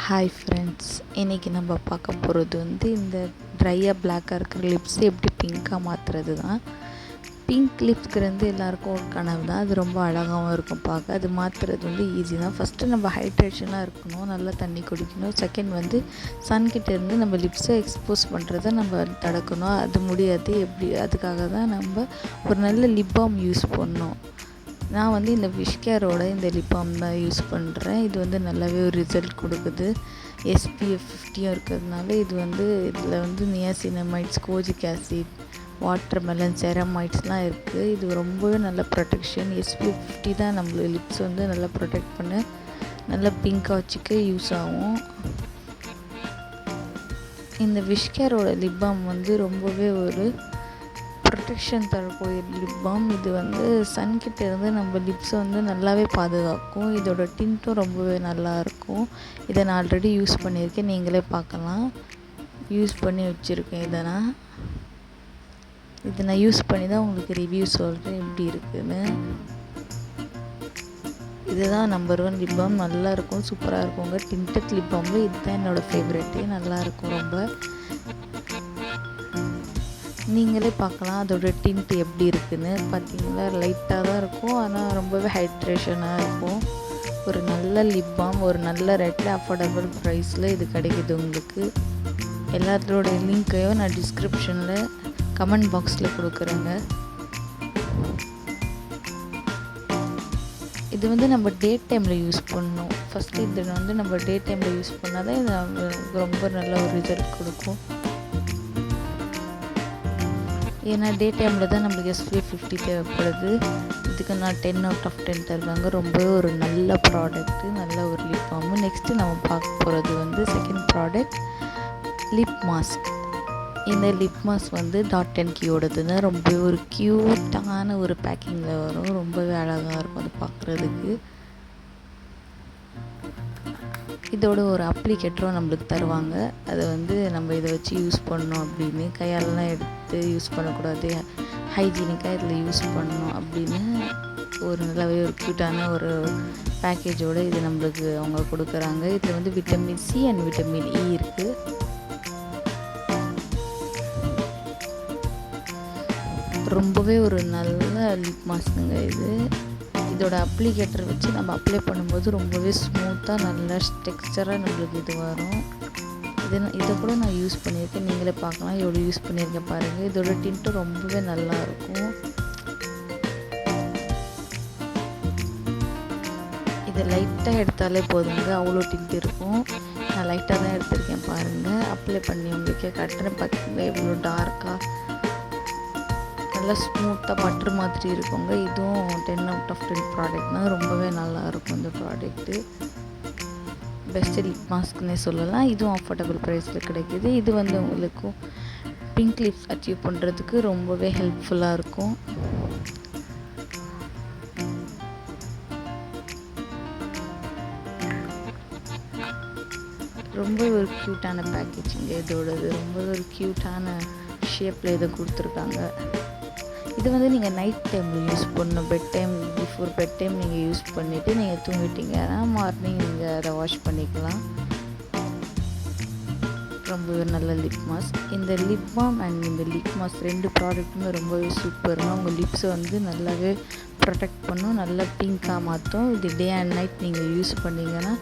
Hi friends, இன்றைக்கி நம்ம பார்க்க போகிறது இந்த ட்ரையாக பிளாக்காக இருக்கிற லிப்ஸை எப்படி பிங்க்காக மாற்றுறது தான். பிங்க் லிப்ஸ்க்கு எல்லாேருக்கும் ஒரு கனவு தான். அது ரொம்ப அழகாகவும் இருக்கும் பார்க்க. அது மாற்றுறது ஈஸி தான். ஃபஸ்ட்டு நம்ம ஹைட்ரேஷனாக இருக்கணும், நல்லா தண்ணி குடிக்கணும். செகண்ட் சன்கிட்டேருந்து நம்ம லிப்ஸை எக்ஸ்போஸ் பண்ணுறதை நம்ம தடுக்கணும். அது முடியாது. எப்படி அதுக்காக தான் நம்ம ஒரு நல்ல லிப் பாம் யூஸ் பண்ணணும். நான் இந்த விஷ்கேரோட இந்த லிப் பாம் தான் யூஸ் பண்ணுறேன். இது நல்லாவே ஒரு ரிசல்ட் கொடுக்குது. SPF 50 இருக்கிறதுனால இதில் நியாசினமைட்ஸ், கோஜிக் ஆசிட், வாட்டர்மெலன், செரமைட்ஸ்லாம் இருக்குது. இது ரொம்பவே நல்ல ப்ரொடெக்ஷன். SPF 50 தான் நம்மளோட லிப்ஸ் நல்லா ப்ரொடெக்ட் பண்ண, நல்லா பிங்காக வச்சுக்க யூஸ் ஆகும். இந்த விஷ்கேரோட லிப் பாம் ரொம்பவே ஒரு ப்ரொடெக்ஷன் தரக்கூடிய லிப் பாம். இது சன்கிட்டேருந்து நம்ம லிப்ஸை நல்லாவே பாதுகாக்கும். இதோட டிண்ட்டும் ரொம்பவே நல்லாயிருக்கும். இதை நான் ஆல்ரெடி யூஸ் பண்ணியிருக்கேன், நீங்களே பார்க்கலாம். யூஸ் பண்ணி வச்சுருக்கேன். இதை நான் யூஸ் பண்ணி தான் உங்களுக்கு ரிவ்யூ சொல்கிறேன் எப்படி இருக்குதுன்னு. இதுதான் நம்பர் 1 லிப் பாம். நல்லாயிருக்கும், சூப்பராக இருக்குங்க. டிண்டட் லிப் பாமில் இதுதான் என்னோடய ஃபேவரெட்டு. நல்லாயிருக்கும் ரொம்ப. நீங்களே பார்க்கலாம் அதோட டிண்ட் எப்படி இருக்குதுன்னு. பார்த்தீங்களா, லைட்டாக தான் இருக்கும், ஆனால் ரொம்பவே ஹைட்ரேஷனாக இருக்கும். ஒரு நல்ல லிப் பாம், ஒரு நல்ல ரேட்டில் அஃபோர்டபுள் ப்ரைஸில் இது கிடைக்கிது உங்களுக்கு. எல்லாத்தோட லிங்க்கையும் நான் டிஸ்கிரிப்ஷனில் கமெண்ட் பாக்ஸில் கொடுக்குறேங்க. இது நம்ம டே டைமில் யூஸ் பண்ணணும். ஃபஸ்ட்டு இது நம்ம டே டைமில் யூஸ் பண்ணால் தான் இது ரொம்ப நல்ல ஒரு ரிசல்ட் கொடுக்கும். ஏன்னா டே டைமில் தான் நம்மளுக்கு SPF 50 தேவைப்படுது. இதுக்கு நான் 10 out of 10 தருவாங்க. ரொம்பவே ஒரு நல்ல ப்ராடக்ட்டு, நல்ல ஒரு லிப் பாம்பு. நெக்ஸ்ட்டு நம்ம பார்க்க போகிறது செகண்ட் ப்ராடக்ட், லிப் மாஸ்க். இந்த லிப் மாஸ்க் .NKயோடதுன்னு ரொம்பவே ஒரு க்யூட்டான ஒரு பேக்கிங்கில் வரும். ரொம்பவே அழகாக இருக்கும் அது பார்க்குறதுக்கு. இதோட ஒரு அப்ளிகேட்டரும் நம்மளுக்கு தருவாங்க. அதை நம்ம இதை வச்சு யூஸ் பண்ணணும் அப்படின்னு, கையாலலாம் எடுத்து யூஸ் பண்ணக்கூடாது, ஹைஜீனிக்காக இதில் யூஸ் பண்ணணும் அப்படின்னு ஒரு நல்லாவே ஒரு க்யூட்டான ஒரு பேக்கேஜோடு இது நம்மளுக்கு அவங்க கொடுக்குறாங்க. இதில் vitamin C and vitamin E இருக்குது. ரொம்பவே ஒரு நல்ல லிப் மாஸ்க்குங்க இது. இதோட அப்ளிகேட்டர் வச்சு நம்ம அப்ளை பண்ணும்போது ரொம்பவே ஸ்மூத்தாக நல்ல டெக்ஸ்சராக நம்மளுக்கு இது வரும். இதை கூட நான் யூஸ் பண்ணியிருக்கேன், நீங்களே பார்க்கலாம் எவ்வளோ யூஸ் பண்ணியிருக்கேன் பாருங்கள். இதோட டிண்ட்டும் ரொம்பவே நல்லாயிருக்கும். இதை லைட்டாக எடுத்தாலே போதுங்க, அவ்வளோ டிண்ட் இருக்கும். நான் லைட்டாக தான் எடுத்திருக்கேன் பாருங்கள். அப்ளை பண்ணி உங்களுக்கே கட்டுறேன். பார்த்தீங்கன்னா எவ்வளோ டார்க்காக நல்லா ஸ்மூத்தாக பட்ரு மாதிரி இருக்குங்க. இதுவும் 10 out of 10 ப்ராடக்ட்னால் ரொம்பவே நல்லாயிருக்கும். இந்த ப்ராடக்ட்டு பெஸ்ட்டு லிப் மாஸ்க்னே சொல்லலாம். இதுவும் அஃபோர்டபுள் ப்ரைஸில் கிடைக்கிது. இது உங்களுக்கும் பிங்க் லிப்ஸ் அச்சீவ் பண்ணுறதுக்கு ரொம்பவே ஹெல்ப்ஃபுல்லாக இருக்கும். ரொம்ப ஒரு க்யூட்டான பேக்கேஜிங்க இதோடது. ரொம்ப ஒரு க்யூட்டான ஷேப்பில் இதை கொடுத்துருக்காங்க. இது நீங்கள் நைட் டைமில் யூஸ் பண்ணணும். பிஃபோர் பெட் டைம் நீங்கள் யூஸ் பண்ணிவிட்டு நீங்கள் தூங்கிட்டீங்கன்னா மார்னிங் நீங்கள் அதை வாஷ் பண்ணிக்கலாம். ரொம்பவே நல்ல லிப் மாஸ்க். இந்த லிப் பாம் அண்ட் இந்த லிப் மாஸ்க் 2 ப்ராடக்ட்டுமே ரொம்பவே சூப்பர்ங்க. உங்கள் லிப்ஸை நல்லாவே ப்ரொடெக்ட் பண்ணும், நல்லா பிங்காக மாற்றும். இது டே அண்ட் நைட் நீங்கள் யூஸ் பண்ணிங்கன்னா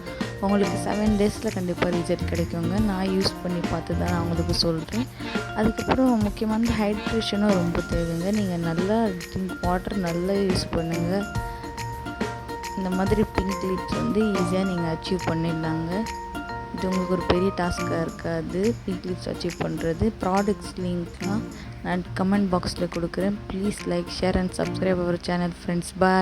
உங்களுக்கு 7 days கண்டிப்பாக ரிசல்ட் கிடைக்குங்க. நான் யூஸ் பண்ணி பார்த்து தான் நான் உங்களுக்கு சொல்கிறேன். அதுக்கப்புறம் முக்கியமான ஹைட்ரேஷனும் ரொம்ப தேவைங்க. நீங்கள் நல்லா ட்ரிங்க் வாட்டர் நல்லா யூஸ் பண்ணுங்கள். இந்த மாதிரி பிங்க் லிப்ஸ் ஈஸியாக நீங்கள் அச்சீவ் பண்ணிடலாங்க. இது உங்களுக்கு ஒரு பெரிய டாஸ்க்காக இருக்காது பிங்க் லிப்ஸ் அச்சீவ் பண்ணுறது. ப்ராடக்ட்ஸ் லிங்க்லாம் நான் கமெண்ட் பாக்ஸில் கொடுக்குறேன். Please like, share and subscribe our channel friends. Bye.